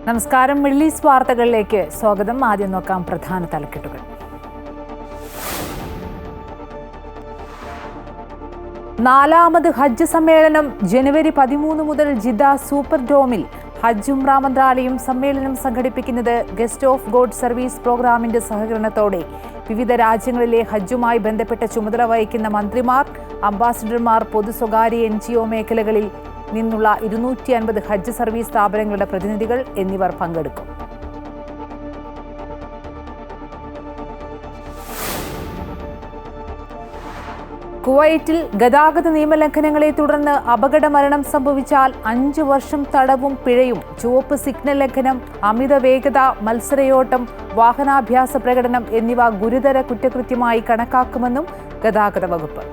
നമസ്കാരം. Middle east വാർത്തകളിലേക്ക് സ്വാഗതം. ആദ്യം നോക്കാം പ്രധാന തലക്കെട്ടുകൾ. നാലാമത് ഹജ്ജ് സമ്മേളനം ജനുവരി 13 മുതൽ ജിദ്ദ സൂപ്പർ ഡോമിൽ. ഹജ്ജ് ഉംറ മന്ത്രാലയം സമ്മേളനം സംഘടിപ്പിക്കുന്നത് ഗസ്റ്റ് ഓഫ് ഗോഡ് സർവീസ് പ്രോഗ്രാമിന്റെ സഹകരണത്തോടെ. വിവിധ രാജ്യങ്ങളിലെ ഹജ്ജുമായി ബന്ധപ്പെട്ട ചുമതല വഹിക്കുന്ന മന്ത്രിമാർ, അംബാസിഡർമാർ, പൊതു സ്വകാര്യ NGO മേഖലകളിൽ നിന്നുള്ള 250 ഹജ്ജ് സർവീസ് സ്ഥാപനങ്ങളുടെ പ്രതിനിധികൾ എന്നിവർ പങ്കെടുക്കും. കുവൈറ്റിൽ ഗതാഗത നിയമലംഘനങ്ങളെ തുടർന്ന് അപകട മരണം സംഭവിച്ചാൽ 5 വർഷം തടവും പിഴയും. ചുവപ്പ് സിഗ്നൽ ലംഘനം, അമിത വേഗത, മത്സരയോട്ടം, വാഹനാഭ്യാസ പ്രകടനം എന്നിവ ഗുരുതര കുറ്റകൃത്യമായി കണക്കാക്കുമെന്നും ഗതാഗത വകുപ്പ്.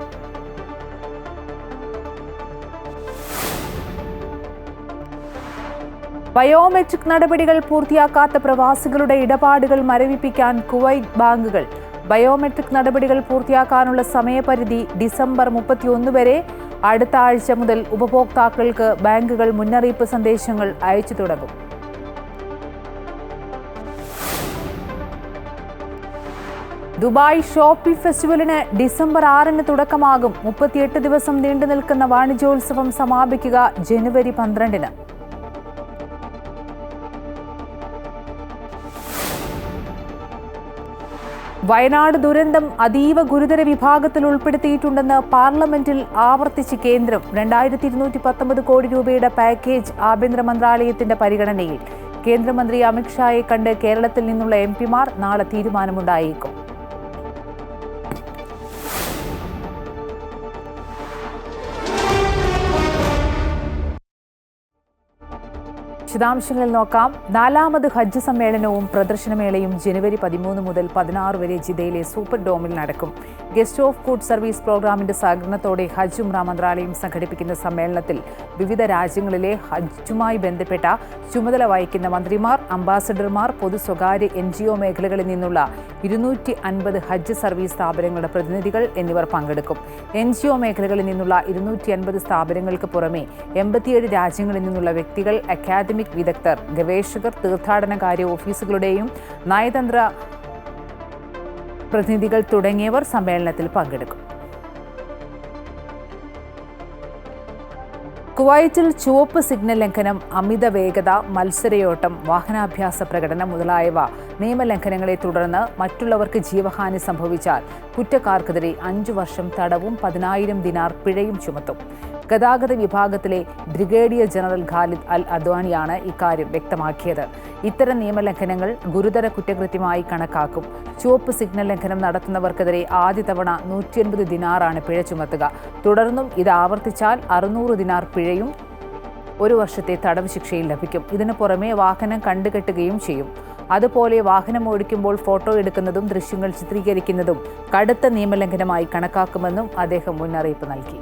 ബയോമെട്രിക് നടപടികൾ പൂർത്തിയാക്കാത്ത പ്രവാസികളുടെ ഇടപാടുകൾ മരവിപ്പിക്കാൻ കുവൈറ്റ് ബാങ്കുകൾ. ബയോമെട്രിക് നടപടികൾ പൂർത്തിയാക്കാനുള്ള സമയപരിധി ഡിസംബർ 31 വരെ. അടുത്ത ആഴ്ച മുതൽ ഉപഭോക്താക്കൾക്ക് ബാങ്കുകൾ മുന്നറിയിപ്പ് സന്ദേശങ്ങൾ അയച്ചു തുടങ്ങും. ദുബായ് ഷോപ്പിംഗ് ഫെസ്റ്റിവലിന് ഡിസംബർ 6 തുടക്കമാകും. 38 ദിവസം നീണ്ടു നിൽക്കുന്ന വാണിജ്യോത്സവം സമാപിക്കുക ജനുവരി 12. വയനാട് ദുരന്തം അതീവ ഗുരുതര വിഭാഗത്തിൽ ഉൾപ്പെടുത്തിയിട്ടുണ്ടെന്ന് പാർലമെന്റിൽ ആവർത്തിച്ച് കേന്ദ്രം. 2219 കോടി രൂപയുടെ പാക്കേജ് ആഭ്യന്തര മന്ത്രാലയത്തിന്റെ പരിഗണനയിൽ. കേന്ദ്രമന്ത്രി അമിത്ഷായെ കണ്ട് കേരളത്തിൽ നിന്നുള്ള MP-മാർ നാളെ തീരുമാനമുണ്ടായേക്കും. വിശദാംശങ്ങളിൽ നോക്കാം. നാലാമത് ഹജ്ജ് സമ്മേളനവും പ്രദർശനമേളയും ജനുവരി 13 മുതൽ 16 വരെ ജിദ്ദയിലെ സൂപ്പർ ഡോമിൽ നടക്കും. ഗസ്റ്റ് ഓഫ് ഗുഡ് സർവീസ് പ്രോഗ്രാമിന്റെ സഹകരണത്തോടെ ഹജ്ജ് ഉംറ മന്ത്രാലയം സംഘടിപ്പിക്കുന്ന സമ്മേളനത്തിൽ വിവിധ രാജ്യങ്ങളിലെ ഹജ്ജുമായി ബന്ധപ്പെട്ട ചുമതല വഹിക്കുന്ന മന്ത്രിമാർ, അംബാസഡർമാർ, പൊതു സ്വകാര്യ NGO മേഖലകളിൽ നിന്നുള്ള 250 ഹജ്ജ് സർവീസ് സ്ഥാപനങ്ങളുടെ പ്രതിനിധികൾ എന്നിവർ പങ്കെടുക്കും. NGO മേഖലകളിൽ നിന്നുള്ള 250 സ്ഥാപനങ്ങൾക്ക് പുറമെ 87 രാജ്യങ്ങളിൽ നിന്നുള്ള വ്യക്തികൾ, അക്കാദമിക് വിദഗ്ധർ, ഗവേഷകർ, തീർത്ഥാടനകാര്യ ഓഫീസുകളുടെയും നയതന്ത്ര പ്രതിനിധികൾ തുടങ്ങിയവർ സമ്മേളനത്തിൽ പങ്കെടുക്കും. കുവൈറ്റിൽ ചുവപ്പ് സിഗ്നൽ ലംഘനം, അമിത വേഗത, മത്സരയോട്ടം, വാഹനാഭ്യാസ പ്രകടനം മുതലായവ നിയമലംഘനങ്ങളെ തുടർന്ന് മറ്റുള്ളവർക്ക് ജീവഹാനി സംഭവിച്ചാൽ കുറ്റക്കാർക്കെതിരെ 5 വർഷം തടവും 10,000 ദിനാർ പിഴയും ചുമത്തും. ഗതാഗത വിഭാഗത്തിലെ ബ്രിഗേഡിയർ ജനറൽ ഖാലിദ് അൽ അദ്വാനിയാണ് ഇക്കാര്യം വ്യക്തമാക്കിയത്. ഇത്തരം നിയമലംഘനങ്ങൾ ഗുരുതര കുറ്റകൃത്യമായി കണക്കാക്കും. ചുവപ്പ് സിഗ്നൽ ലംഘനം നടത്തുന്നവർക്കെതിരെ ആദ്യ തവണ 150 ദിനാറാണ് പിഴ ചുമത്തുക. തുടർന്നും ഇത് ആവർത്തിച്ചാൽ 600 ദിനാർ പിഴയും 1 വർഷത്തെ തടവ് ശിക്ഷയും ലഭിക്കും. ഇതിനു പുറമെ വാഹനം കണ്ടുകെട്ടുകയും ചെയ്യും. അതുപോലെ വാഹനം ഓടിക്കുമ്പോൾ ഫോട്ടോ എടുക്കുന്നതും ദൃശ്യങ്ങൾ ചിത്രീകരിക്കുന്നതും കടുത്ത നിയമലംഘനമായി കണക്കാക്കുമെന്നും അദ്ദേഹം മുന്നറിയിപ്പ് നൽകി.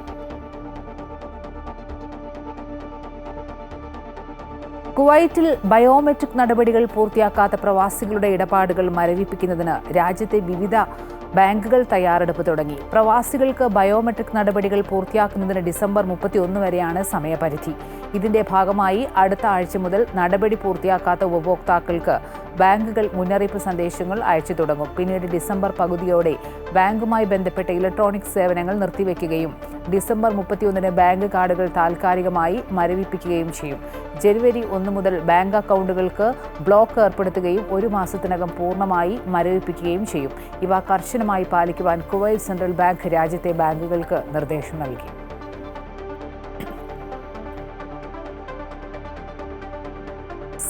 കുവൈറ്റിൽ ബയോമെട്രിക് നടപടികൾ പൂർത്തിയാക്കാത്ത പ്രവാസികളുടെ ഇടപാടുകൾ മരവിപ്പിക്കുന്നതിന് രാജ്യത്തെ വിവിധ ബാങ്കുകൾ തയ്യാറെടുപ്പ് തുടങ്ങി. പ്രവാസികൾക്ക് ബയോമെട്രിക് നടപടികൾ പൂർത്തിയാക്കുന്നതിന് ഡിസംബർ 31 വരെയാണ് സമയപരിധി. ഇതിന്റെ ഭാഗമായി അടുത്ത ആഴ്ച മുതൽ നടപടി പൂർത്തിയാക്കാത്ത ഉപഭോക്താക്കൾക്ക് ബാങ്കുകൾ മുന്നറിയിപ്പ് സന്ദേശങ്ങൾ അയച്ചു തുടങ്ങും. പിന്നീട് ഡിസംബർ പകുതിയോടെ ബാങ്കുമായി ബന്ധപ്പെട്ട ഇലക്ട്രോണിക് സേവനങ്ങൾ നിർത്തിവെക്കുകയും ഡിസംബർ 31 ബാങ്ക് കാർഡുകൾ താൽക്കാലികമായി മരവിപ്പിക്കുകയും ചെയ്യും. ജനുവരി 1 മുതൽ ബാങ്ക് അക്കൗണ്ടുകൾക്ക് ബ്ലോക്ക് ഏർപ്പെടുത്തുകയും 1 മാസത്തിനകം പൂർണ്ണമായി മരവിപ്പിക്കുകയും ചെയ്യും. ഇവ കർശനമായി പാലിക്കുവാൻ കുവൈറ്റ് സെൻട്രൽ ബാങ്ക് രാജ്യത്തെ ബാങ്കുകൾക്ക് നിർദ്ദേശം നൽകി.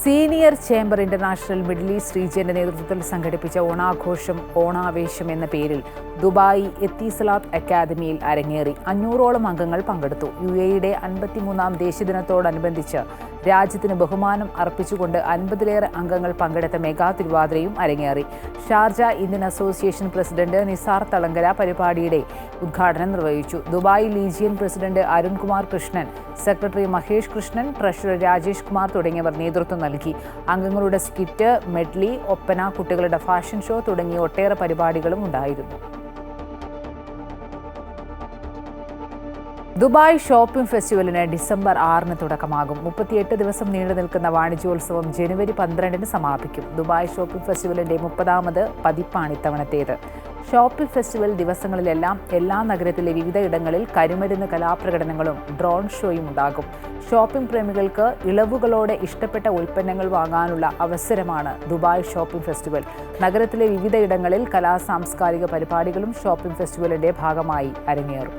Senior chamber international middle east റീജിയന്റെ നേതൃത്വത്തിൽ സംഘടിപ്പിച്ച ഓണാഘോഷം ഓണാവേശം എന്ന പേരിൽ ദുബായ് എത്തിസലാത്ത് അക്കാദമിയിൽ അരങ്ങേറി. 500ഓളം അംഗങ്ങൾ പങ്കെടുത്തു. UAEയുടെ 53ാം ദേശീയദിനത്തോടനുബന്ധിച്ച് രാജ്യത്തിന് ബഹുമാനം അർപ്പിച്ചുകൊണ്ട് 50ലേറെ അംഗങ്ങൾ പങ്കെടുത്ത മെഗാ തിരുവാതിരയും അരങ്ങേറി. Sharjah Indian association president Nisar Thalangara പരിപാടിയുടെ ഉദ്ഘാടനം നിർവഹിച്ചു. Dubai legion president Arunkumar Krishnan, secretary Mahesh Krishnan, treasurer Rajesh Kumar തുടങ്ങിയവർ നേതൃത്വം നൽകി. അംഗങ്ങളുടെ സ്കിറ്റ്, മെഡ്ലി, ഒപ്പന, കുട്ടികളുടെ ഫാഷൻ ഷോ തുടങ്ങിയ ഒട്ടേറെ പരിപാടികളും ഉണ്ടായിരുന്നു. ദുബായ് ഷോപ്പിംഗ് ഫെസ്റ്റിവലിന് ഡിസംബർ 6 തുടക്കമാകും. 38 ദിവസം നീണ്ടു നിൽക്കുന്ന വാണിജ്യോത്സവം ജനുവരി 12 സമാപിക്കും. ദുബായ് ഷോപ്പിംഗ് ഫെസ്റ്റിവലിന്റെ 30ാമത് പതിപ്പാണ് ഇത്തവണത്തേത്. ഷോപ്പിംഗ് ഫെസ്റ്റിവൽ ദിവസങ്ങളിലെല്ലാം എല്ലാ നഗരത്തിലെ വിവിധ ഇടങ്ങളിൽ കരിമരുന്ന് കലാപ്രകടനങ്ങളും ഡ്രോൺ ഷോയും ഉണ്ടാകും. ഷോപ്പിംഗ് പ്രേമികൾക്ക് ഇളവുകളോടെ ഇഷ്ടപ്പെട്ട ഉൽപ്പന്നങ്ങൾ വാങ്ങാനുള്ള അവസരമാണ് ദുബായ് ഷോപ്പിംഗ് ഫെസ്റ്റിവൽ. നഗരത്തിലെ വിവിധ ഇടങ്ങളിൽ സാംസ്കാരിക പരിപാടികളും ഷോപ്പിംഗ് ഫെസ്റ്റിവലിന്റെ ഭാഗമായി അരങ്ങേറും.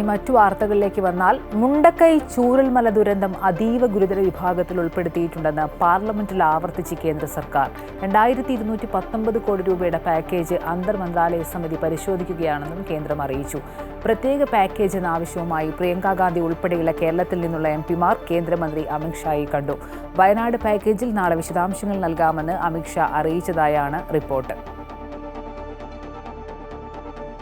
മറ്റു വാർത്തകളിലേക്ക് വന്നാൽ, മുണ്ടക്കൈ ചൂരൽമല ദുരന്തം അതീവ ഗുരുതര വിഭാഗത്തിൽ ഉൾപ്പെടുത്തിയിട്ടുണ്ടെന്ന് പാർലമെന്റിൽ ആവർത്തിച്ച് കേന്ദ്ര സർക്കാർ. 2219 കോടി രൂപയുടെ പാക്കേജ് അന്തർ മന്ത്രാലയ സമിതി പരിശോധിക്കുകയാണെന്നും കേന്ദ്രം അറിയിച്ചു. പ്രത്യേക പാക്കേജ് എന്ന ആവശ്യവുമായി പ്രിയങ്ക ഗാന്ധി ഉൾപ്പെടെയുള്ള കേരളത്തിൽ നിന്നുള്ള എംപിമാർ കേന്ദ്രമന്ത്രി അമിത്ഷായെ കണ്ടു. വയനാട് പാക്കേജിൽ നാളെ വിശദാംശങ്ങൾ നൽകാമെന്ന് അമിത്ഷാ അറിയിച്ചതായാണ് റിപ്പോർട്ട്.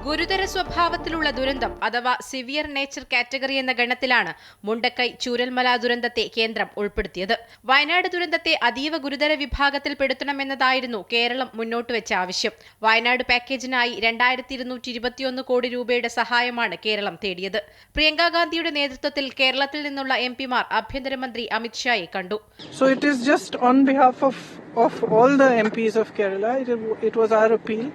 ഗുരുതര സ്വഭാവത്തിലുള്ള ദുരന്തം അഥവാ സിവിയർ നേച്ചർ കാറ്റഗറി എന്ന ഗണത്തിലാണ് മുണ്ടക്കൈ ചൂരൽമല ദുരന്തത്തെ കേന്ദ്രം ഉൾപ്പെടുത്തിയത്. വയനാട് ദുരന്തത്തെ അതീവ ഗുരുതര വിഭാഗത്തിൽ പെടുത്തണമെന്നതായിരുന്നു കേരളം മുന്നോട്ടുവെച്ച ആവശ്യം. വയനാട് പാക്കേജിനായി 2221 കോടി രൂപയുടെ സഹായമാണ് കേരളം തേടിയത്. പ്രിയങ്ക ഗാന്ധിയുടെ നേതൃത്വത്തിൽ കേരളത്തിൽ നിന്നുള്ള എംപിമാർ ആഭ്യന്തരമന്ത്രി അമിത്ഷായെ കണ്ടു. So it is just on behalf of all the MPs of Kerala, it was our appeal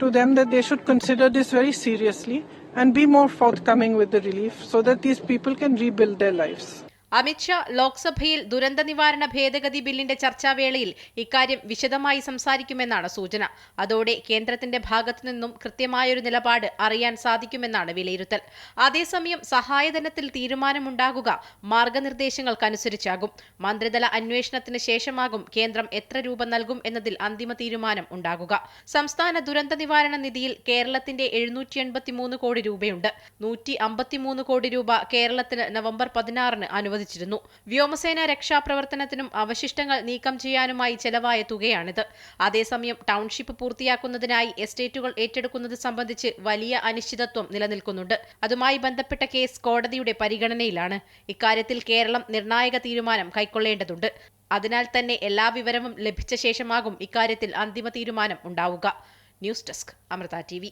to them that they should consider this very seriously and be more forthcoming with the relief so that these people can rebuild their lives. Amit Shah ലോക്സഭയിൽ ദുരന്ത നിവാരണ ഭേദഗതി ബില്ലിന്റെ ചർച്ചാവേളയിൽ ഇക്കാര്യം വിശദമായി സംസാരിക്കുമെന്നാണ് സൂചന. അതോടെ കേന്ദ്രത്തിന്റെ ഭാഗത്തു നിന്നും കൃത്യമായൊരു നിലപാട് അറിയാൻ സാധിക്കുമെന്നാണ് വിലയിരുത്തൽ. അതേസമയം സഹായധനത്തിൽ തീരുമാനമുണ്ടാകുക മാർഗനിർദ്ദേശങ്ങൾക്കനുസരിച്ചാകും. മന്ത്രിതല അന്വേഷണത്തിന് ശേഷമാകും കേന്ദ്രം എത്ര രൂപ നൽകും എന്നതിൽ അന്തിമ തീരുമാനം ഉണ്ടാകുക. സംസ്ഥാന ദുരന്ത നിവാരണ നിധിയിൽ കേരളത്തിന്റെ 783 കോടി രൂപയുണ്ട്. 153 കോടി രൂപ കേരളത്തിന് നവംബർ 16 അനുവദിച്ചു. വ്യോമസേന രക്ഷാപ്രവർത്തനത്തിനും അവശിഷ്ടങ്ങൾ നീക്കം ചെയ്യാനുമായി ചെലവായ തുകയാണിത്. അതേസമയം ടൗൺഷിപ്പ് പൂർത്തിയാക്കുന്നതിനായി എസ്റ്റേറ്റുകൾ ഏറ്റെടുക്കുന്നത് സംബന്ധിച്ച് വലിയ അനിശ്ചിതത്വം നിലനിൽക്കുന്നുണ്ട്. അതുമായി ബന്ധപ്പെട്ട കേസ് കോടതിയുടെ പരിഗണനയിലാണ്. ഇക്കാര്യത്തിൽ കേരളം നിർണായക തീരുമാനം കൈക്കൊള്ളേണ്ടതുണ്ട്. അതിനാൽ തന്നെ എല്ലാ വിവരവും ലഭിച്ച ശേഷമാകും ഇക്കാര്യത്തിൽ അന്തിമ തീരുമാനം ഉണ്ടാവുക. News desk, Amrita TV.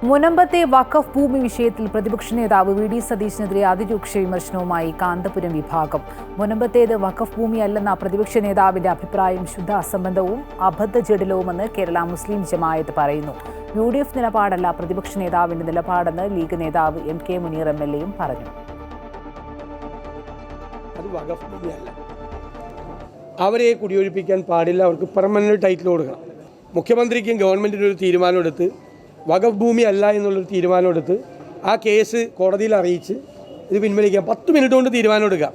മുനമ്പത്തെ വഖഫ് ഭൂമി വിഷയത്തിൽ പ്രതിപക്ഷ നേതാവ് വി. ഡി. സതീശനെതിരെ അതിരൂക്ഷ വിമർശനവുമായി കാന്തപുരം വിഭാഗം. മുനമ്പത്തേത് വഖഫ് ഭൂമിയല്ലെന്ന പ്രതിപക്ഷ നേതാവിന്റെ അഭിപ്രായം ശുദ്ധ അസംബന്ധവും അബദ്ധജടിലവുമെന്ന് കേരള മുസ്ലിം ജമാഅത്ത് പറയുന്നു. UDF നിലപാടല്ല പ്രതിപക്ഷ നേതാവിന്റെ നിലപാടെന്ന് ലീഗ് നേതാവ് MK മുനീർ MLA പറഞ്ഞു. അവരെ കുടിയൊഴിപ്പിക്കാൻ പാടില്ല, അവർക്ക് പെർമനന്റ് ടൈറ്റിൽ കൊടുക്കണം. മുഖ്യമന്ത്രിക്കും ഗവൺമെന്റിനും ഒരു തീരുമാനമെടുത്ത് വഖഫ് ഭൂമി അല്ല എന്നുള്ളൊരു തീരുമാനമെടുത്ത് ആ കേസ് കോടതിയിൽ അറിയിച്ച് ഇത് പിൻവലിക്കാം. 10 മിനിറ്റ് കൊണ്ട് തീരുമാനമെടുക്കാം.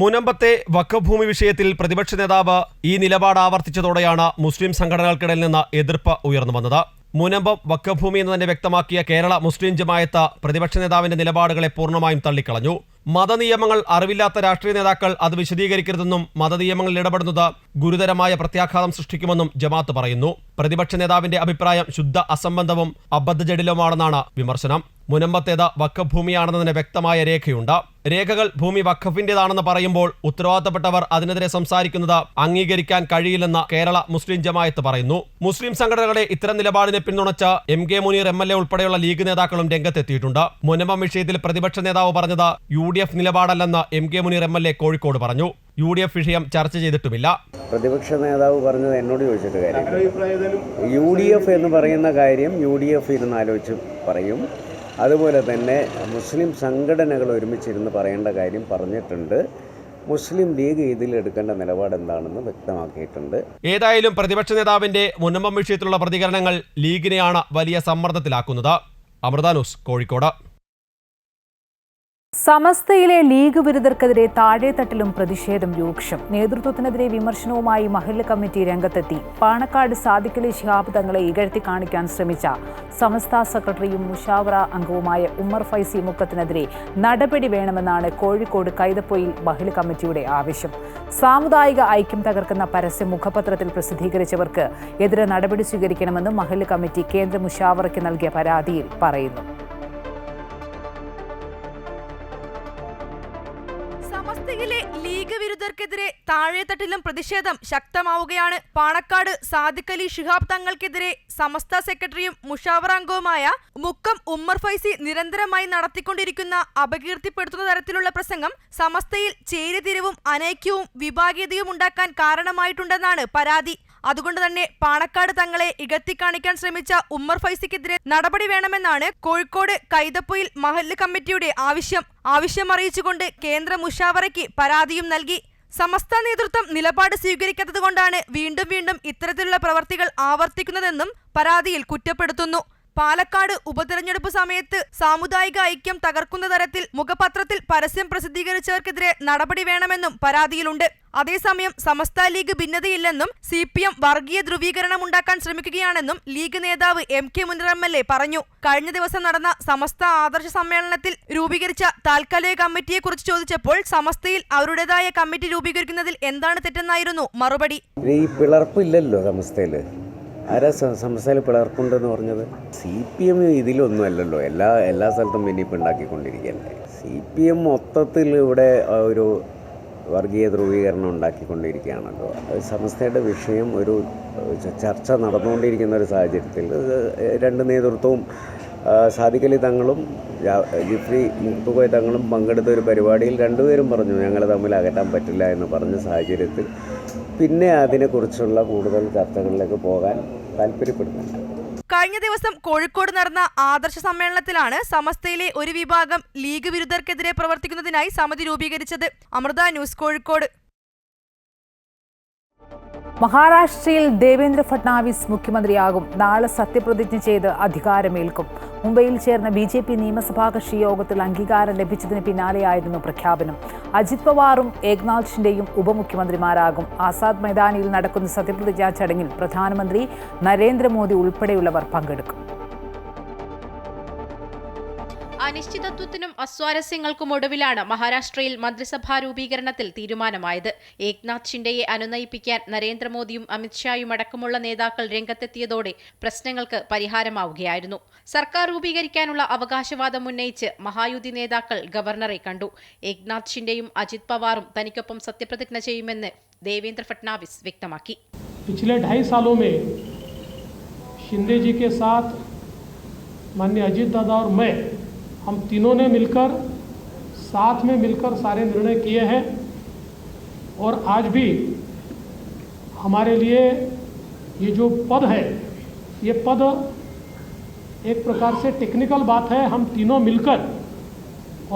മുനമ്പത്തെ വഖഫ് ഭൂമി വിഷയത്തിൽ പ്രതിപക്ഷ നേതാവ് ഈ നിലപാട് ആവർത്തിച്ചതോടെയാണ് മുസ്ലിം സംഘടനകൾക്കിടയിൽ നിന്ന് എതിർപ്പ് ഉയർന്നു വന്നത്. മുനമ്പം വഖഫ് ഭൂമി എന്ന് തന്നെ വ്യക്തമാക്കിയ കേരള മുസ്ലിം ജമാഅത്ത് പ്രതിപക്ഷ നേതാവിന്റെ നിലപാടുകളെ പൂർണ്ണമായും തള്ളിക്കളഞ്ഞു. മതനിയമങ്ങൾ അറിവില്ലാത്ത രാഷ്ട്രീയ നേതാക്കൾ അത് വിശദീകരിക്കരുതെന്നും മതനിയമങ്ങളിൽ ഇടപെടുന്നത് ഗുരുതരമായ പ്രത്യാഘാതം സൃഷ്ടിക്കുമെന്നും ജമാഅത്ത് പറയുന്നു. പ്രതിപക്ഷ നേതാവിന്റെ അഭിപ്രായം ശുദ്ധ അസംബന്ധവും അബദ്ധജടിലവുമാണെന്നാണ് വിമർശനം. മുനമ്പത്തേത് വഖഫ് ഭൂമിയാണെന്നതിന് വ്യക്തമായ രേഖയുണ്ട്. രേഖകൾ ഭൂമി വഖഫിന്റേതാണെന്ന് പറയുമ്പോൾ ഉത്തരവാദിത്തപ്പെട്ടവർ അതിനെതിരെ സംസാരിക്കുന്നത് അംഗീകരിക്കാൻ കഴിയില്ലെന്ന് കേരള മുസ്ലിം ജമാഅത്ത് പറയുന്നു. മുസ്ലിം സംഘടനകളെ ഇത്തരം നിലപാടിനെ പിന്തുണച്ച് MK മുനീർ MLA ഉൾപ്പെടെയുള്ള ലീഗ് നേതാക്കളും രംഗത്തെത്തിയിട്ടുണ്ട്. മുനമ്പം വിഷയത്തിൽ പ്രതിപക്ഷ നേതാവ് പറഞ്ഞത് UDF നിലപാടല്ലെന്ന് MK Muneer MLA Kozhikode പറഞ്ഞു. UDF വിഷയം ചർച്ച ചെയ്തിട്ടുമില്ല. പ്രതിപക്ഷ നേതാവ് പറഞ്ഞത് എന്നോട് ചോദിച്ചിട്ട് കാര്യം, UDF എന്ന് പറയുന്ന കാര്യം UDF ഇരുന്ന് ആലോചിച്ച് പറയും. അതുപോലെ തന്നെ മുസ്ലിം സംഘടനകൾ ഒരുമിച്ചിരുന്ന് പറയേണ്ട കാര്യം പറഞ്ഞിട്ടുണ്ട്. മുസ്ലിം ലീഗ് ഇതിൽ എടുക്കേണ്ട നിലപാട് എന്താണെന്ന് വ്യക്തമാക്കിയിട്ടുണ്ട്. ഏതായാലും പ്രതിപക്ഷ നേതാവിന്റെ മുനമ്പം വിഷയത്തിലുള്ള പ്രതികരണങ്ങൾ ലീഗിനെയാണ് വലിയ സമ്മർദ്ദത്തിലാക്കുന്നത്. അമൃത ന്യൂസ്, കോഴിക്കോട്. സമസ്തയിലെ ലീഗ് വിരുദ്ധർക്കെതിരെ താഴെത്തട്ടിലും പ്രതിഷേധം രൂക്ഷം. നേതൃത്വത്തിനെതിരെ വിമർശനവുമായി മഹല്ല് കമ്മിറ്റി രംഗത്തെത്തി. പാണക്കാട് സാദിഖലി ശിഹാബ് തങ്ങളെ ഇകഴ്ത്തി കാണിക്കാൻ ശ്രമിച്ച സമസ്ത സെക്രട്ടറിയും മുഷാവറ അംഗവുമായ ഉമ്മർ ഫൈസി മുക്കത്തിനെതിരെ നടപടി വേണമെന്നാണ് കോഴിക്കോട് കൈതപ്പൊയിൽ മഹല്ല് കമ്മിറ്റിയുടെ ആവശ്യം. സാമുദായിക ഐക്യം തകർക്കുന്ന പരസ്യം മുഖപത്രത്തിൽ പ്രസിദ്ധീകരിച്ചവർക്ക് എതിരെ നടപടി സ്വീകരിക്കണമെന്നും മഹല്ല് കമ്മിറ്റി കേന്ദ്ര മുഷാവറയ്ക്ക് നൽകിയ പരാതിയിൽ പറയുന്നു. സമസ്തയിലെ ലീഗ് വിരുദ്ധർക്കെതിരെ താഴെത്തട്ടിലും പ്രതിഷേധം ശക്തമാവുകയാണ്. പാണക്കാട് സാദിഖ് അലി ശിഹാബ് തങ്ങൾക്കെതിരെ സമസ്ത സെക്രട്ടറിയും മുഷാവറ അംഗവുമായ മുക്കം ഉമ്മർ ഫൈസി നിരന്തരമായി നടത്തിക്കൊണ്ടിരിക്കുന്ന അപകീർത്തിപ്പെടുത്തുന്ന തരത്തിലുള്ള പ്രസംഗം സമസ്തയിൽ ചേരിതിരിവും അനൈക്യവും വിഭാഗീയതയും ഉണ്ടാക്കാൻ കാരണമായിട്ടുണ്ടെന്നാണ് പരാതി. അതുകൊണ്ട് തന്നെ പാണക്കാട് തങ്ങളെ ഇകഴ്ത്തിക്കാണിക്കാൻ ശ്രമിച്ച ഉമ്മർ ഫൈസിക്കെതിരെ നടപടി വേണമെന്നാണ് കോഴിക്കോട് കൈതപ്പൊയിൽ മഹല്ല് കമ്മിറ്റിയുടെ ആവശ്യം അറിയിച്ചുകൊണ്ട് കേന്ദ്ര മുഷാവറയ്ക്ക് പരാതിയും നൽകി. സമസ്ത നേതൃത്വം നിലപാട് സ്വീകരിക്കാത്തതുകൊണ്ടാണ് വീണ്ടും ഇത്തരത്തിലുള്ള പ്രവർത്തികൾ ആവർത്തിക്കുന്നതെന്നും പരാതിയിൽ കുറ്റപ്പെടുത്തുന്നു. പാലക്കാട് ഉപതെരഞ്ഞെടുപ്പ് സമയത്ത് സാമുദായിക ഐക്യം തകർക്കുന്ന തരത്തിൽ മുഖപത്രത്തിൽ പരസ്യം പ്രസിദ്ധീകരിച്ചവർക്കെതിരെ നടപടി വേണമെന്നും പരാതിയിലുണ്ട്. അതേസമയം സമസ്ത ലീഗ് ഭിന്നതയില്ലെന്നും CPM വർഗീയ ധ്രുവീകരണം ഉണ്ടാക്കാൻ ശ്രമിക്കുകയാണെന്നും ലീഗ് നേതാവ് MK മുനീർ MLA പറഞ്ഞു. കഴിഞ്ഞ ദിവസം നടന്ന സമസ്ത ആദർശ സമ്മേളനത്തിൽ രൂപീകരിച്ച താൽക്കാലിക കമ്മിറ്റിയെക്കുറിച്ച് ചോദിച്ചപ്പോൾ സമസ്തയിൽ അവരുടേതായ കമ്മിറ്റി രൂപീകരിക്കുന്നതിൽ എന്താണ് തെറ്റെന്നായിരുന്നു മറുപടി. ഈ പിളർപ്പില്ലല്ലോ സമസ്തയിൽ. ആരാ സമസ്തയിൽ പിളർപ്പുണ്ടെന്ന് പറഞ്ഞത്? CPM ഇതിലൊന്നുമല്ലല്ലോ. എല്ലാ സ്ഥലത്തും ഭിന്നിപ്പ് ഉണ്ടാക്കിക്കൊണ്ടിരിക്കുകയല്ലേ. CPM മൊത്തത്തിൽ ഇവിടെ ഒരു വർഗീയ ധ്രുവീകരണം ഉണ്ടാക്കിക്കൊണ്ടിരിക്കുകയാണല്ലോ. സമസ്തയുടെ വിഷയം ഒരു ചർച്ച നടന്നുകൊണ്ടിരിക്കുന്ന ഒരു സാഹചര്യത്തിൽ രണ്ട് നേതൃത്വവും സാദിഖ് അലി തങ്ങളും ജിഫ്രി മുത്തുകോയ തങ്ങളും പങ്കെടുത്ത ഒരു പരിപാടിയിൽ രണ്ടുപേരും പറഞ്ഞു ഞങ്ങൾ തമ്മിൽ അകറ്റാൻ പറ്റില്ല എന്ന് പറഞ്ഞ സാഹചര്യത്തിൽ പിന്നെ അതിനെക്കുറിച്ചുള്ള കൂടുതൽ ചർച്ചകളിലേക്ക് പോകാൻ താല്പര്യപ്പെടുന്നില്ല. കഴിഞ്ഞ ദിവസം കോഴിക്കോട് നടന്ന ആദർശ സമ്മേളനത്തിലാണ് സമസ്തയിലെ ഒരു വിഭാഗം ലീഗ് വിരുദ്ധർക്കെതിരെ പ്രവർത്തിക്കുന്നതിനായി സമിതി രൂപീകരിച്ചത്. അമൃത ന്യൂസ്, കോഴിക്കോട്. മഹാരാഷ്ട്രയിൽ ദേവേന്ദ്ര ഫട്നാവിസ് മുഖ്യമന്ത്രിയാകും. നാളെ സത്യപ്രതിജ്ഞ ചെയ്ത് അധികാരമേൽക്കും. മുംബൈയിൽ ചേർന്ന BJP നിയമസഭാ കക്ഷി യോഗത്തിൽ അംഗീകാരം ലഭിച്ചതിന് പിന്നാലെയായിരുന്നു പ്രഖ്യാപനം. അജിത് പവാറും ഏക്നാഥ് ഷിൻഡെയും ഉപമുഖ്യമന്ത്രിമാരാകും. ആസാദ് മൈതാനിയിൽ നടക്കുന്ന സത്യപ്രതിജ്ഞാ ചടങ്ങിൽ പ്രധാനമന്ത്രി നരേന്ദ്രമോദി ഉൾപ്പെടെയുള്ളവർ പങ്കെടുക്കും. അനിശ്ചിതത്വത്തിനും അസ്വാരസ്യങ്ങൾക്കും ഒടുവിലാണ് മഹാരാഷ്ട്രയിൽ മന്ത്രിസഭാ രൂപീകരണത്തിൽ തീരുമാനമായത്. ഏക്നാഥ് ഷിൻഡെയെ അനുനയിപ്പിക്കാൻ നരേന്ദ്രമോദിയും അമിത്ഷായും അടക്കമുള്ള നേതാക്കൾ രംഗത്തെത്തിയതോടെ പ്രശ്നങ്ങൾക്ക് പരിഹാരമാവുകയായിരുന്നു. സർക്കാർ രൂപീകരിക്കാനുള്ള അവകാശവാദം ഉന്നയിച്ച് മഹായുതി നേതാക്കൾ ഗവർണറെ കണ്ടു. ഏക്നാഥ് ഷിൻഡെയും അജിത് പവാറും തനിക്കൊപ്പം സത്യപ്രതിജ്ഞ ചെയ്യുമെന്ന് ദേവേന്ദ്ര ഫട്നാവിസ് വ്യക്തമാക്കി. पिछले 2.5 सालों में शिंदे जी के साथ माननीय अजीत दादा और मैं हम तीनों ने मिलकर साथ में मिलकर सारे निर्णय किए हैं और आज भी हमारे लिए ये जो पद है ये पद एक प्रकार से टेक्निकल बात है. हम तीनों मिलकर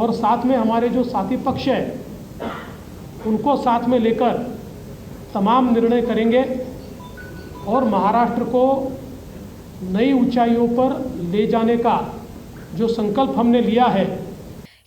और साथ में हमारे जो साथी पक्ष है उनको साथ में लेकर तमाम निर्णय करेंगे और महाराष्ट्र को नई ऊंचाइयों पर ले जाने का जो संकल्प हमने लिया है.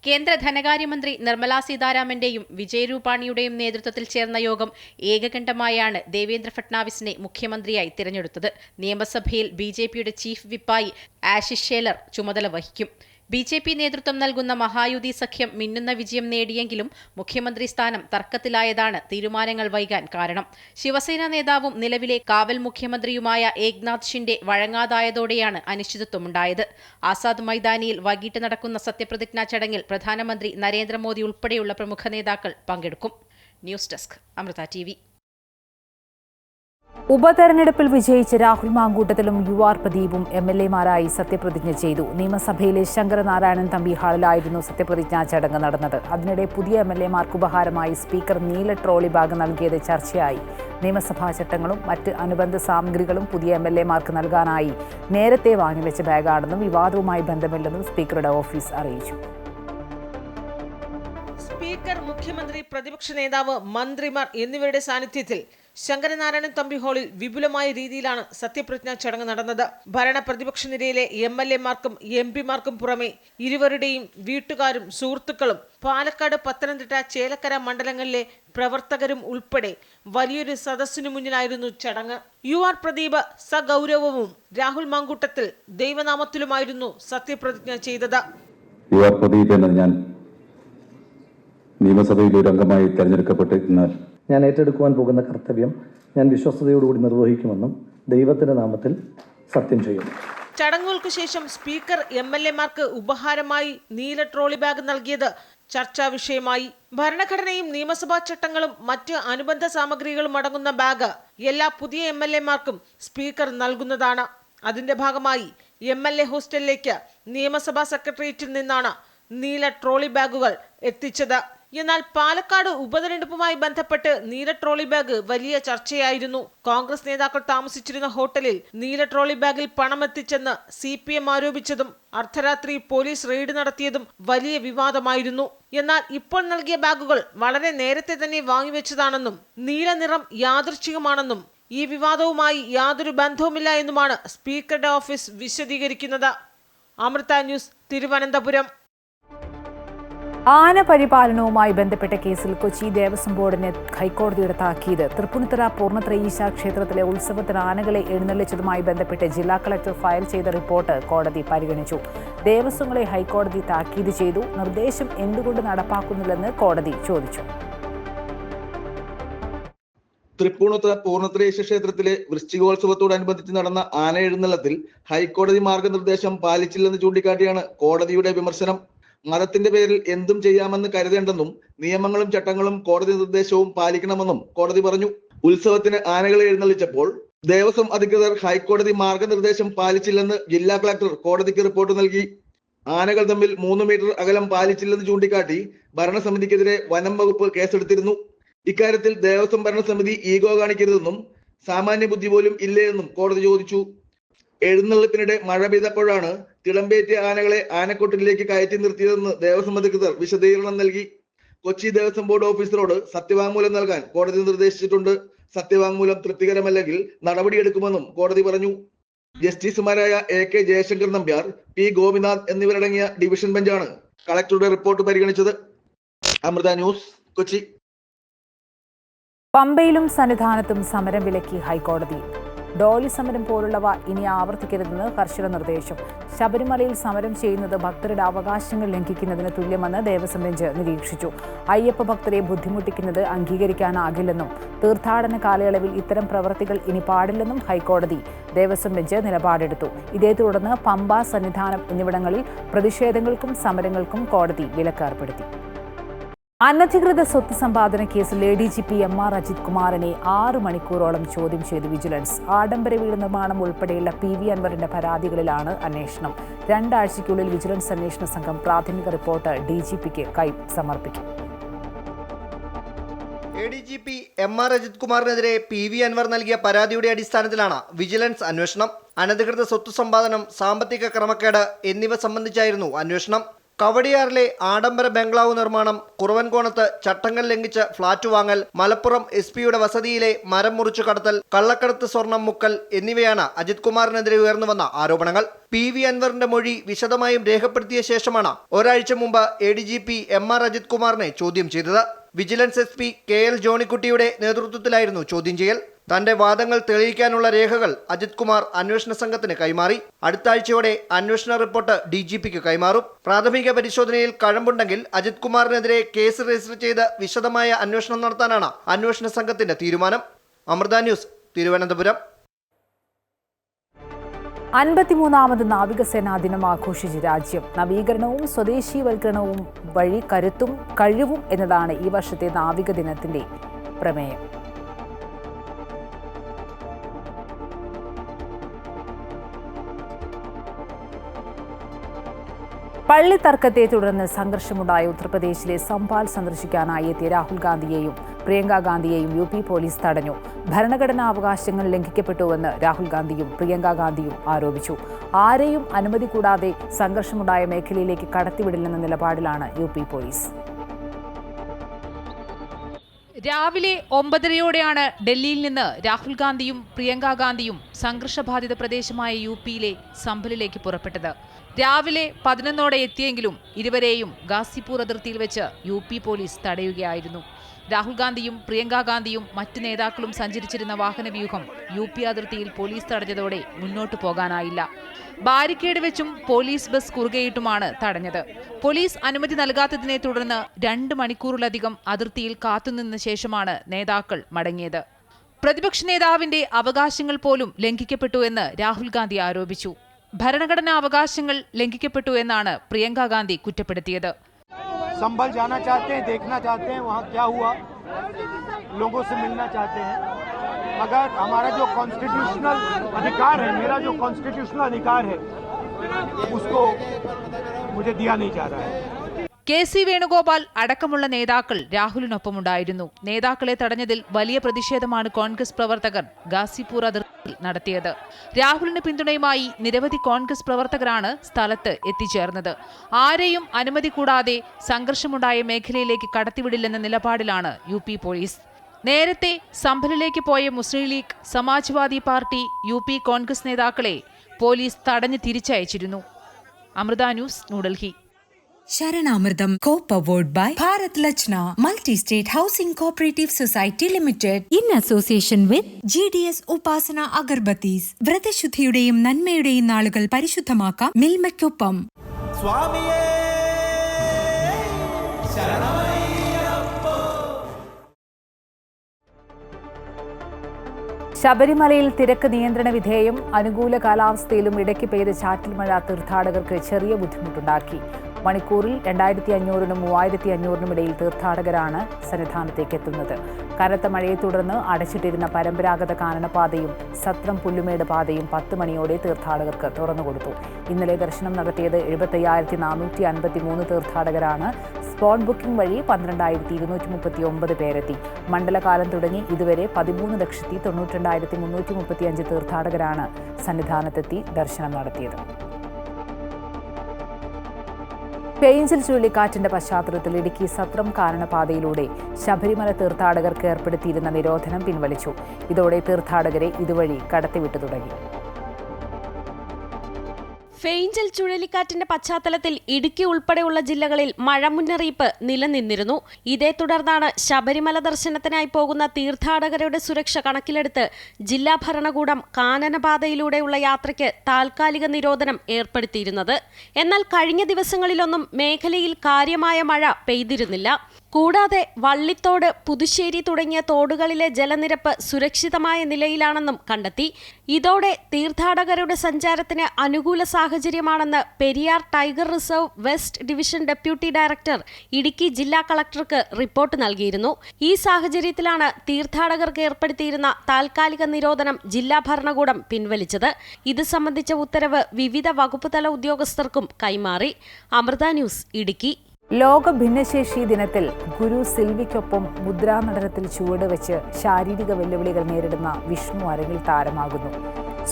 കേന്ദ്ര ധനകാര്യമന്ത്രി നിർമ്മല സീതാരാമന്റെയും വിജയ് രൂപാണിയുടെയും നേതൃത്വത്തിൽ ചേർന്ന യോഗം ഏകകണ്ഠമായാണ് ദേവേന്ദ്ര ഫട്നാവിസിനെ മുഖ്യമന്ത്രിയായി തിരഞ്ഞെടുത്തത്. നിയമസഭയിൽ BJPയുടെ ചീഫ് വിപ്പായി ആശിഷ് ഷേലർ ചുമതല വഹിക്കും. BJP നേതൃത്വം നൽകുന്ന മഹായുതി സഖ്യം മിന്നുന്ന വിജയം നേടിയെങ്കിലും മുഖ്യമന്ത്രി സ്ഥാനം തർക്കത്തിലായതാണ് തീരുമാനങ്ങൾ വൈകാൻ കാരണം. ശിവസേന നേതാവും നിലവിലെ കാവൽ മുഖ്യമന്ത്രിയുമായ ഏക്നാഥ് ഷിൻഡെ വഴങ്ങാതായതോടെയാണ് അനിശ്ചിതത്വമുണ്ടായത്. ആസാദ് മൈതാനിയിൽ വൈകിട്ട് നടക്കുന്ന സത്യപ്രതിജ്ഞാ ചടങ്ങിൽ പ്രധാനമന്ത്രി നരേന്ദ്രമോദി ഉൾപ്പെടെയുള്ള പ്രമുഖ നേതാക്കൾ പങ്കെടുക്കും. News desk, Amrita TV. ഉപതെരഞ്ഞെടുപ്പിൽ വിജയിച്ച രാഹുൽ മാങ്കൂട്ടത്തിലും UR പ്രദീപും MLA-മാരായി സത്യപ്രതിജ്ഞ ചെയ്തു. നിയമസഭയിലെ ശങ്കരനാരായണൻ തമ്പി ഹാളിലായിരുന്നു സത്യപ്രതിജ്ഞാ ചടങ്ങ് നടന്നത്. അതിനിടെ പുതിയ MLA-മാർക്ക് ഉപഹാരമായി സ്പീക്കർ നീല ട്രോളി ബാഗ് നൽകിയത് ചർച്ചയായി. നിയമസഭാ ചട്ടങ്ങളും മറ്റ് അനുബന്ധ സാമഗ്രികളും പുതിയ MLA-മാർക്ക് നൽകാനായി നേരത്തെ വാങ്ങിവെച്ച ബാഗാണെന്നും വിവാദവുമായി ബന്ധമില്ലെന്നും സ്പീക്കറുടെ ഓഫീസ് അറിയിച്ചു. സ്പീക്കർ, മുഖ്യമന്ത്രി, പ്രതിപക്ഷ നേതാവ്, മന്ത്രിമാർ എന്നിവരുടെ സാന്നിധ്യത്തിൽ ശങ്കരനാരായണൻ തമ്പി ഹാളിൽ വിപുലമായ രീതിയിലാണ് സത്യപ്രതിജ്ഞാ ചടങ്ങ് നടന്നത്. ഭരണ പ്രതിപക്ഷ നിരയിലെ MLA-മാർക്കും MP-മാർക്കും പുറമെ ഇരുവരുടെയും വീട്ടുകാരും സുഹൃത്തുക്കളും പാലക്കാട്, പത്തനംതിട്ട, ചേലക്കര മണ്ഡലങ്ങളിലെ പ്രവർത്തകരും ഉൾപ്പെടെ വലിയൊരു സദസ്സിനു മുന്നിലായിരുന്നു ചടങ്ങ്. UR പ്രദീപ് സഗൗരവവും രാഹുൽ മാങ്കൂട്ടത്തിൽ ദൈവനാമത്തിലുമായിരുന്നു സത്യപ്രതിജ്ഞ ചെയ്തത്. UR പ്രദീപ് എന്ന ഞാൻ നിയമസഭയിൽ ഒരു അംഗമായി തെരഞ്ഞെടുക്കപ്പെട്ടിരുന്നാൽ ഞാൻ ഏറ്റെടുക്കുവാൻ പോകുന്ന കർത്തവ്യം ഞാൻ വിശ്വസ്തയോടുകൂടി നിർവഹിക്കുമെന്നും ദൈവത്തിന്റെ നാമത്തിൽ സത്യം ചെയ്യുന്നു. ചടങ്ങുകൾക്ക് ശേഷം സ്പീക്കർ MLA-മാർക്ക് ഉപഹാരമായി നീല ട്രോളി ബാഗ് നൽകിയത് ചർച്ചാ വിഷയമായി. ഭരണഘടനയും നിയമസഭാ ചട്ടങ്ങളും മറ്റ് അനുബന്ധ സാമഗ്രികളും അടങ്ങുന്ന ബാഗ് എല്ലാ പുതിയ MLA-മാർക്കും സ്പീക്കർ നൽകുന്നതാണ്. അതിന്റെ ഭാഗമായി MLA ഹോസ്റ്റലിലേക്ക് നിയമസഭാ സെക്രട്ടേറിയറ്റിൽ നിന്നാണ് നീല ട്രോളി ബാഗുകൾ എത്തിച്ചത്. എന്നാൽ പാലക്കാട് ഉപതെരഞ്ഞെടുപ്പുമായി ബന്ധപ്പെട്ട് നീല ട്രോളി ബാഗ് വലിയ ചർച്ചയായിരുന്നു. കോൺഗ്രസ് നേതാക്കൾ താമസിച്ചിരുന്ന ഹോട്ടലിൽ നീല ട്രോളി ബാഗിൽ പണം എത്തിച്ചെന്ന് CPM ആരോപിച്ചതും അർദ്ധരാത്രി പോലീസ് റെയ്ഡ് നടത്തിയതും വലിയ വിവാദമായിരുന്നു. എന്നാൽ ഇപ്പോൾ നൽകിയ ബാഗുകൾ വളരെ നേരത്തെ തന്നെ വാങ്ങിവെച്ചതാണെന്നും നീല നിറം യാദൃച്ഛികമാണെന്നും ഈ വിവാദവുമായി യാതൊരു ബന്ധവുമില്ല എന്നുമാണ് സ്പീക്കറുടെ ഓഫീസ് വിശദീകരിക്കുന്നത്. അമൃത ന്യൂസ്, തിരുവനന്തപുരം. ആന പരിപാലനവുമായി ബന്ധപ്പെട്ട കേസിൽ കൊച്ചി ദേവസ്വം ബോർഡിന് ഹൈക്കോടതിയുടെ താക്കീത്. തൃപ്പൂണിത്തുറ പൂർണ്ണത്രയീശ ക്ഷേത്രത്തിലെ ഉത്സവത്തിന് ആനകളെ എഴുന്നള്ളിച്ചതുമായി ബന്ധപ്പെട്ട് ജില്ലാ കളക്ടർ ഫയൽ ചെയ്ത റിപ്പോർട്ട് കോടതി പരിഗണിച്ചു. ദേവസ്വങ്ങളെ ഹൈക്കോടതി താക്കീത് ചെയ്തു. നിർദ്ദേശം എന്തുകൊണ്ട് നടപ്പാക്കുന്നില്ലെന്ന് കോടതി ചോദിച്ചു. തൃപ്പൂണിത്തുറ പൂർണ്ണത്രയീശ ക്ഷേത്രത്തിലെ വൃശ്ചികോത്സവത്തോടനുബന്ധിച്ച് നടന്ന ആന എഴുന്നള്ളത്തിൽ ഹൈക്കോടതി മാർഗനിർദ്ദേശം പാലിച്ചില്ലെന്ന് ചൂണ്ടിക്കാട്ടിയാണ് കോടതിയുടെ വിമർശനം. മതത്തിന്റെ പേരിൽ എന്തും ചെയ്യാമെന്ന് കരുതേണ്ടെന്നും നിയമങ്ങളും ചട്ടങ്ങളും കോടതി നിർദ്ദേശവും പാലിക്കണമെന്നും കോടതി പറഞ്ഞു. ഉത്സവത്തിന് ആനകളെ എഴുന്നള്ളിച്ചപ്പോൾ ദേവസ്വം അധികൃതർ ഹൈക്കോടതി മാർഗനിർദ്ദേശം പാലിച്ചില്ലെന്ന് ജില്ലാ കളക്ടർ കോടതിക്ക് റിപ്പോർട്ട് നൽകി. ആനകൾ തമ്മിൽ 3 മീറ്റർ അകലം പാലിച്ചില്ലെന്ന് ചൂണ്ടിക്കാട്ടി ഭരണസമിതിക്കെതിരെ വനം വകുപ്പ് കേസെടുത്തിരുന്നു. ഇക്കാര്യത്തിൽ ദേവസ്വം ഭരണസമിതി ഈഗോ കാണിക്കരുതെന്നും സാമാന്യ ബുദ്ധി പോലും ഇല്ലേ എന്നും കോടതി ചോദിച്ചു. എഴുന്നള്ളിപ്പിനിടെ മഴ പെയ്തപ്പോഴാണ് തിളമ്പേറ്റിയ ആനകളെ ആനക്കൊട്ടിലേക്ക് കയറ്റി നിർത്തിയതെന്ന് ദേവസ്വം അധികൃതർ വിശദീകരണം നൽകി. കൊച്ചി ദേവസ്വം ബോർഡ് ഓഫീസറോട് സത്യവാങ്മൂലം നൽകാൻ കോടതി നിർദ്ദേശിച്ചിട്ടുണ്ട്. സത്യവാങ്മൂലം തൃപ്തികരമല്ലെങ്കിൽ നടപടിയെടുക്കുമെന്നും കോടതി പറഞ്ഞു. ജസ്റ്റിസുമാരായ AK ജയശങ്കർ നമ്പ്യാർ, P ഗോപിനാഥ് എന്നിവരടങ്ങിയ ഡിവിഷൻ ബെഞ്ചാണ് കളക്ടറുടെ റിപ്പോർട്ട് പരിഗണിച്ചത്. അമൃത ന്യൂസ്, കൊച്ചി. പമ്പയിലും സന്നിധാനത്തും സമരം വിലക്കി ഹൈക്കോടതി. ഡോളി സമരം പോലുള്ളവ ഇനി ആവർത്തിക്കരുതെന്ന് കർശന നിർദ്ദേശം. ശബരിമലയിൽ സമരം ചെയ്യുന്നത് ഭക്തരുടെ അവകാശങ്ങൾ ലംഘിക്കുന്നതിന് തുല്യമെന്ന് ദേവസ്വം ബെഞ്ച് നിരീക്ഷിച്ചു. അയ്യപ്പ ഭക്തരെ ബുദ്ധിമുട്ടിക്കുന്നത് അംഗീകരിക്കാനാകില്ലെന്നും തീർത്ഥാടന കാലയളവിൽ ഇത്തരം പ്രവൃത്തികൾ ഇനി പാടില്ലെന്നും ഹൈക്കോടതി ദേവസ്വം ബെഞ്ച് നിലപാടെടുത്തു. ഇതേ തുടർന്ന് പമ്പ, സന്നിധാനം എന്നിവിടങ്ങളിൽ പ്രതിഷേധങ്ങൾക്കും സമരങ്ങൾക്കും കോടതി വിലക്ക് ഏർപ്പെടുത്തി. അനധികൃത സ്വത്ത് സമ്പാദന കേസിൽ ADGP MR അജിത് കുമാറിനെ 6 മണിക്കൂറോളം ചോദ്യം ചെയ്ത് വിജിലൻസ്. ആഡംബര വീട് നിർമ്മാണം ഉൾപ്പെടെയുള്ള PV അൻവറിന്റെ പരാതികളിലാണ് അന്വേഷണം. 2 ആഴ്ചയ്ക്കുള്ളിൽ വിജിലൻസ് അന്വേഷണ സംഘം പ്രാഥമിക റിപ്പോർട്ട് DGPക്ക് സമർപ്പിക്കും. ADGP MR Ajith കുമാറിനെതിരെ PV Anwar നൽകിയ പരാതിയുടെ അടിസ്ഥാനത്തിലാണ് വിജിലൻസ് അന്വേഷണം. അനധികൃത സ്വത്ത് സമ്പാദനം, സാമ്പത്തിക ക്രമക്കേട് എന്നിവ സംബന്ധിച്ചായിരുന്നു അന്വേഷണം. കവടിയാറിലെ ആഡംബര ബംഗ്ലാവ് നിർമ്മാണം, കുറവൻകോണത്ത് ചട്ടങ്ങൾ ലംഘിച്ച് ഫ്ളാറ്റ് വാങ്ങൽ, മലപ്പുറം SP-യുടെ വസതിയിലെ മരം മുറിച്ചു കടത്തൽ, കള്ളക്കടത്ത് സ്വർണം മുക്കൽ എന്നിവയാണ് അജിത് കുമാറിനെതിരെ ഉയർന്നുവന്ന ആരോപണങ്ങൾ. PV അൻവറിന്റെ മൊഴി വിശദമായും രേഖപ്പെടുത്തിയ ശേഷമാണ് ഒരാഴ്ച മുമ്പ് ADGP MR അജിത് കുമാറിനെ ചോദ്യം ചെയ്തത്. വിജിലൻസ് SP KL ജോണിക്കുട്ടിയുടെ നേതൃത്വത്തിലായിരുന്നു ചോദ്യം ചെയ്യൽ. തന്റെ വാദങ്ങൾ തെളിയിക്കാനുള്ള രേഖകൾ അജിത് കുമാർ അന്വേഷണ സംഘത്തിന് കൈമാറി. അടുത്ത ആഴ്ചയോടെ അന്വേഷണ റിപ്പോർട്ട് DGPക്ക് കൈമാറും. പ്രാഥമിക പരിശോധനയിൽ കഴമ്പുണ്ടെങ്കിൽ അജിത് കുമാറിനെതിരെ കേസ് രജിസ്റ്റർ ചെയ്ത് വിശദമായ അന്വേഷണം നടത്താനാണ് അന്വേഷണ സംഘത്തിന്റെ തീരുമാനം. അമൃത ന്യൂസ്, തിരുവനന്തപുരം. 53ാമത് നാവികസേനാ ദിനം ആഘോഷിച്ച് രാജ്യം. നവീകരണവും സ്വദേശീവൽക്കരണവും വഴി കരുത്തും കഴിവും എന്നതാണ് ഈ വർഷത്തെ നാവിക ദിനത്തിന്റെ പ്രമേയം. പള്ളിത്തർക്കത്തെ തുടർന്ന് സംഘർഷമുണ്ടായ ഉത്തർപ്രദേശിലെ സംഭാൽ സന്ദർശിക്കാനായി എത്തിയ രാഹുൽ ഗാന്ധിയെയും പ്രിയങ്ക ഗാന്ധിയെയും UP പോലീസ് തടഞ്ഞു. ഭരണഘടനാ അവകാശങ്ങൾ ലംഘിക്കപ്പെട്ടുവെന്ന് രാഹുൽ ഗാന്ധിയും പ്രിയങ്ക ഗാന്ധിയും ആരോപിച്ചു. ആരെയും അനുമതി കൂടാതെ സംഘർഷമുണ്ടായ മേഖലയിലേക്ക് കടത്തിവിടില്ലെന്ന നിലപാടിലാണ് UP പോലീസ്. രാവിലെ 9:30യോടെയാണ് ഡൽഹിയിൽ നിന്ന് രാഹുൽ ഗാന്ധിയും പ്രിയങ്ക ഗാന്ധിയും സംഘർഷബാധിത പ്രദേശമായ UPയിലെ സംഭലിലേക്ക് പുറപ്പെട്ടത്. രാവിലെ 11ഓടെ എത്തിയെങ്കിലും ഇരുവരെയും ഗാസിപൂർ അതിർത്തിയിൽ വെച്ച് UP പോലീസ് തടയുകയായിരുന്നു. രാഹുൽ ഗാന്ധിയും പ്രിയങ്ക ഗാന്ധിയും മറ്റ് നേതാക്കളും സഞ്ചരിച്ചിരുന്ന വാഹനവ്യൂഹം UP അതിർത്തിയിൽ പോലീസ് തടഞ്ഞതോടെ മുന്നോട്ടു പോകാനായില്ല. ബാരിക്കേഡ് വെച്ചും പോലീസ് ബസ് കുറുകെയിട്ടുമാണ് തടഞ്ഞത്. പോലീസ് അനുമതി നൽകാത്തതിനെ തുടർന്ന് 2 മണിക്കൂറിലധികം അതിർത്തിയിൽ കാത്തുനിന്ന ശേഷമാണ് നേതാക്കൾ മടങ്ങിയത്. പ്രതിപക്ഷ നേതാവിന്റെ അവകാശങ്ങൾ പോലും ലംഘിക്കപ്പെട്ടു എന്ന് രാഹുൽ ഗാന്ധി ആരോപിച്ചു. ഭരണഘടനാ അവകാശങ്ങൾ ലംഘിക്കപ്പെട്ടു എന്നാണ് പ്രിയങ്ക ഗാന്ധി കുറ്റപ്പെടുത്തിയത്. संभल जाना चाहते हैं, देखना चाहते हैं वहाँ क्या हुआ, लोगों से मिलना चाहते हैं, मगर हमारा जो कॉन्स्टिट्यूशनल अधिकार है, मेरा जो कॉन्स्टिट्यूशनल अधिकार है, उसको मुझे दिया नहीं जा रहा है. KC വേണുഗോപാൽ അടക്കമുള്ള നേതാക്കൾ രാഹുലിനൊപ്പമുണ്ടായിരുന്നു. നേതാക്കളെ തടഞ്ഞതിൽ വലിയ പ്രതിഷേധമാണ് കോൺഗ്രസ് പ്രവർത്തകർ ഗാസിപൂർ അതിർത്തിയിൽ നടത്തിയത്. രാഹുലിന് പിന്തുണയുമായി നിരവധി കോൺഗ്രസ് പ്രവർത്തകരാണ് സ്ഥലത്ത് എത്തിച്ചേർന്നത്. ആരെയും അനുമതി കൂടാതെ സംഘർഷമുണ്ടായ മേഖലയിലേക്ക് കടത്തിവിടില്ലെന്ന നിലപാടിലാണ് UP പോലീസ്. നേരത്തെ സംഭലിലേക്ക് പോയ Muslim league, Samajwadi party, UP Congress നേതാക്കളെ പോലീസ് തടഞ്ഞ് തിരിച്ചയച്ചിരുന്നു. Amrita news, New Delhi. Sharanamridam co-powered by Bharat Lachna Multi-State Housing Cooperative Society Limited in association with GDS Upasana Agarbattis. വ്രതശുദ്ധിയുടെയും നന്മയുടെയും നാളുകൾ പരിശുദ്ധമാക്കാം മിൽമയ്ക്കൊപ്പം. സ്വാമിയേ ശബരിമലയിൽ തിരക്ക് നിയന്ത്രണ വിധേയം. അനുകൂല കാലാവസ്ഥയിലും ഇടയ്ക്ക് പെയ്ത ചാറ്റൽ മഴ തീർത്ഥാടകർക്ക് ചെറിയ ബുദ്ധിമുട്ടുണ്ടാക്കി. മണിക്കൂറിൽ 2500-നും 3500-നും ഇടയിൽ തീർത്ഥാടകരാണ് സന്നിധാനത്തേക്ക് എത്തുന്നത്. കനത്ത മഴയെ തുടർന്ന് അടച്ചിട്ടിരുന്ന പരമ്പരാഗത കാനനപാതയും സത്രം പുല്ലുമേട് പാതയും 10 മണിയോടെ തീർത്ഥാടകർക്ക് തുറന്നുകൊടുത്തു. ഇന്നലെ ദർശനം നടത്തിയത് 75,453 തീർത്ഥാടകരാണ്. സ്പോട്ട് ബുക്കിംഗ് വഴി 12,239 പേരെത്തി. മണ്ഡലകാലം തുടങ്ങി ഇതുവരെ 13,92,335 തീർത്ഥാടകരാണ് സന്നിധാനത്തെത്തി ദർശനം നടത്തിയത്. പേഞ്ചൽ ചുഴലിക്കാറ്റിന്റെ പശ്ചാത്തലത്തിൽ ഇടുക്കി സത്രം കാനനപാതയിലൂടെ ശബരിമല തീർത്ഥാടകർക്ക് ഏർപ്പെടുത്തിയിരുന്ന നിരോധനം പിൻവലിച്ചു. ഇതോടെ തീർത്ഥാടകരെ ഇതുവഴി കടത്തിവിട്ടു തുടങ്ങി. ഫെയ്ഞ്ചൽ ചുഴലിക്കാറ്റിന്റെ പശ്ചാത്തലത്തിൽ ഇടുക്കി ഉൾപ്പെടെയുള്ള ജില്ലകളിൽ മഴ മുന്നറിയിപ്പ് നിലനിന്നിരുന്നു. ഇതേ തുടർന്നാണ് ശബരിമല ദർശനത്തിനായി പോകുന്ന തീർത്ഥാടകരുടെ സുരക്ഷ കണക്കിലെടുത്ത് ജില്ലാ ഭരണകൂടം കാനനപാതയിലൂടെയുള്ള യാത്രയ്ക്ക് താൽക്കാലിക നിരോധനം ഏർപ്പെടുത്തിയിരുന്നത്. എന്നാൽ കഴിഞ്ഞ ദിവസങ്ങളിലൊന്നും മേഖലയിൽ കാര്യമായ മഴ പെയ്തിരുന്നില്ല. കൂടാതെ വള്ളിത്തോട്, പുതുശ്ശേരി തുടങ്ങിയ തോടുകളിലെ ജലനിരപ്പ് സുരക്ഷിതമായ നിലയിലാണെന്നും കണ്ടെത്തി. ഇതോടെ തീർത്ഥാടകരുടെ സഞ്ചാരത്തിന് അനുകൂല സാഹചര്യമാണെന്ന് Periyar tiger reserve west division deputy director Idukki ജില്ലാ കളക്ടർക്ക് റിപ്പോർട്ട് നൽകിയിരുന്നു. ഈ സാഹചര്യത്തിലാണ് തീർത്ഥാടകർക്ക് ഏർപ്പെടുത്തിയിരുന്ന താൽക്കാലിക നിരോധനം ജില്ലാ ഭരണകൂടം പിൻവലിച്ചത്. ഇത് സംബന്ധിച്ച ഉത്തരവ് വിവിധ വകുപ്പ് തല ഉദ്യോഗസ്ഥർക്കും കൈമാറി. അമൃത ന്യൂസ്, ഇടുക്കി. ലോക ഭിന്നശേഷി ദിനത്തിൽ ഗുരു സിൽവിക്കൊപ്പം മുദ്രാനടനത്തിൽ ചുവടുവെച്ച് ശാരീരിക വെല്ലുവിളികൾ നേരിടുന്ന വിഷ്ണു അരങ്ങിൽ താരമാകുന്നു.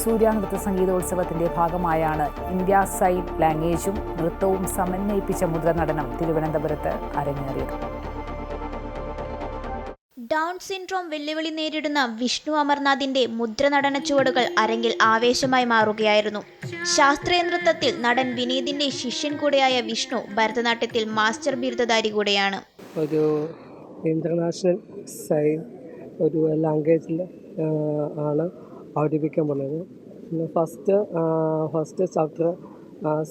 സൂര്യ നൃത്ത സംഗീതോത്സവത്തിന്റെ ഭാഗമായാണ് ഇന്ത്യ സൈൻ ലാംഗ്വേജും നൃത്തവും സമന്വയിപ്പിച്ച മുദ്രാനടനം തിരുവനന്തപുരത്ത് അരങ്ങേറിയത്. ഡൗൺ സിൻഡ്രോം വെല്ലുവിളി നേരിടുന്ന വിഷ്ണു അമർനാഥിന്റെ മുദ്രനടന ചുവടുകൾ അരങ്ങിൽ ആവേശമായി മാറുകയായിരുന്നു. ശാസ്ത്രീയ നൃത്തത്തിൽ നടൻ വിനീതിന്റെ ശിഷ്യൻ കൂടെയായ വിഷ്ണു ഭരതനാട്യത്തിൽ മാസ്റ്റർ ബിരുദധാരി കൂടെയാണ്. ഒരു ഇന്റർനാഷണൽ സൈൻ ഒരു ലാംഗ്വേജിൽ ആണ് അവതരിപ്പിക്കാൻ പോകുന്നത്. പിന്നെ ഫസ്റ്റ് ചാപ്റ്റർ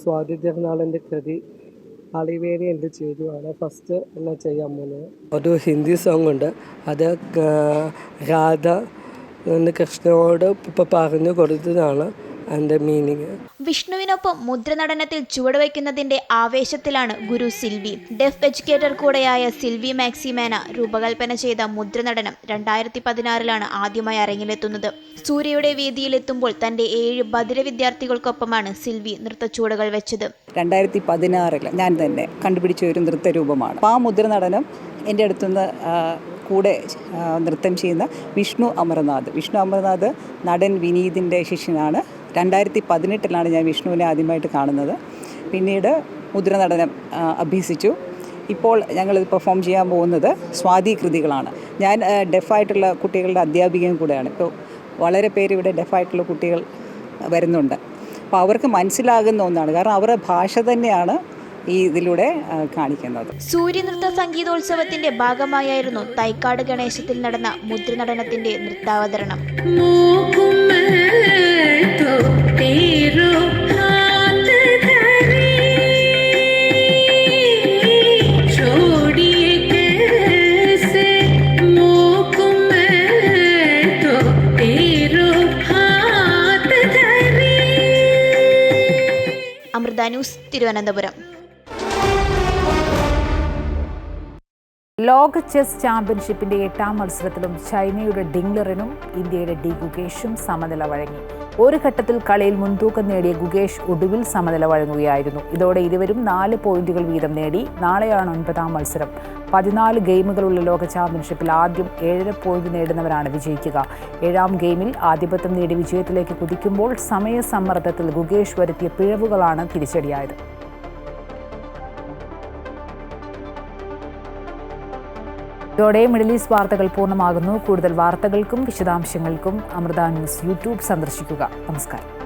സ്വാതി തിരുനാളിൻ്റെ കൃതി അളിവേരി എന്ത് ചെയ്തു ആണ് ഫസ്റ്റ് എല്ലാം ചെയ്യാൻ പോകുന്നത്. ഒരു ഹിന്ദി സോങ് ഉണ്ട്, അത് രാധ കൃഷ്ണനോട് ഇപ്പോൾ പറഞ്ഞു കൊടുത്തതാണ് അതിൻ്റെ മീനിങ്. വിഷ്ണുവിനൊപ്പം മുദ്രനടനത്തിൽ ചുവടുവയ്ക്കുന്നതിന്റെ ആവേശത്തിലാണ് ഗുരു സിൽവി. ഡെഫ് എഡ്യൂക്കേറ്റർ കൂടെയായ സിൽവി മാക്സിമേന രൂപകൽപ്പന ചെയ്ത മുദ്രനടനം 2016 ആദ്യമായി അരങ്ങിലെത്തുന്നത്. സൂര്യയുടെ വേദിയിലെത്തുമ്പോൾ തന്റെ 7 ബധിര വിദ്യാർത്ഥികൾക്കൊപ്പമാണ് സിൽവി നൃത്തച്ചുവടുകൾ വെച്ചത്. 2016 ഞാൻ തന്നെ കണ്ടുപിടിച്ച ഒരു നൃത്തരൂപമാണ്. ആ മുദ്രനടനം എൻ്റെ അടുത്തുനിന്ന് കൂടെ നൃത്തം ചെയ്യുന്ന വിഷ്ണു അമർനാഥ് നടൻ വിനീതിൻ്റെ ശിഷ്യനാണ്. 2018 ഞാൻ വിഷ്ണുവിനെ ആദ്യമായിട്ട് കാണുന്നത്. പിന്നീട് മുദ്രനടനം അഭ്യസിച്ചു. ഇപ്പോൾ ഞങ്ങൾ പെർഫോം ചെയ്യാൻ പോകുന്നത് സ്വാതി കൃതികളാണ്. ഞാൻ ഡെഫായിട്ടുള്ള കുട്ടികളുടെ അധ്യാപികയും കൂടെയാണ്. ഇപ്പോൾ വളരെ പേര് ഇവിടെ ഡെഫായിട്ടുള്ള കുട്ടികൾ വരുന്നുണ്ട്. അപ്പോൾ അവർക്ക് മനസ്സിലാകുന്ന ഒന്നാണ്, കാരണം അവരുടെ ഭാഷ തന്നെയാണ് ഈ ഇതിലൂടെ കാണിക്കുന്നത്. സൂര്യനൃത്ത സംഗീതോത്സവത്തിന്റെ ഭാഗമായായിരുന്നു തൈക്കാട് ഗണേശത്തിൽ നടന്ന മുദ്രനടനത്തിന്റെ നൃത്താവതരണം. അമൃത ന്യൂസ്, തിരുവനന്തപുരം. ലോക ചെസ് ചാമ്പ്യൻഷിപ്പിന്റെ 8ാം മത്സരത്തിലും ചൈനയുടെ ഡിംഗ്ലറിനും ഇന്ത്യയുടെ ഡി ഗുകേഷും സമനില വഴങ്ങി. ഒരു ഘട്ടത്തിൽ കളിയിൽ മുൻതൂക്കം നേടിയ ഗുകേഷ് ഒടുവിൽ സമനില വഴങ്ങുകയായിരുന്നു. ഇതോടെ ഇരുവരും 4 പോയിന്റുകൾ വീതം നേടി. നാളെയാണ് 9ാം മത്സരം. 14 ഗെയിമുകളുള്ള ലോക ചാമ്പ്യൻഷിപ്പിൽ ആദ്യം 7 പോയിന്റ് നേടുന്നവരാണ് വിജയിക്കുക. 7ാം ഗെയിമിൽ ആധിപത്യം നേടി വിജയത്തിലേക്ക് കുതിക്കുമ്പോൾ സമയസമ്മർദ്ദത്തിൽ ഗുകേഷ് വരുത്തിയ പിഴവുകളാണ് തിരിച്ചടിയായത്. ഇതോടെ മിഡിൽ ഈസ്റ്റ് വാർത്തകൾ പൂർണ്ണമാകുന്നു. കൂടുതൽ വാർത്തകൾക്കും വിശദാംശങ്ങൾക്കും അമൃത ന്യൂസ് യൂട്യൂബ് സന്ദർശിക്കുക. നമസ്കാരം.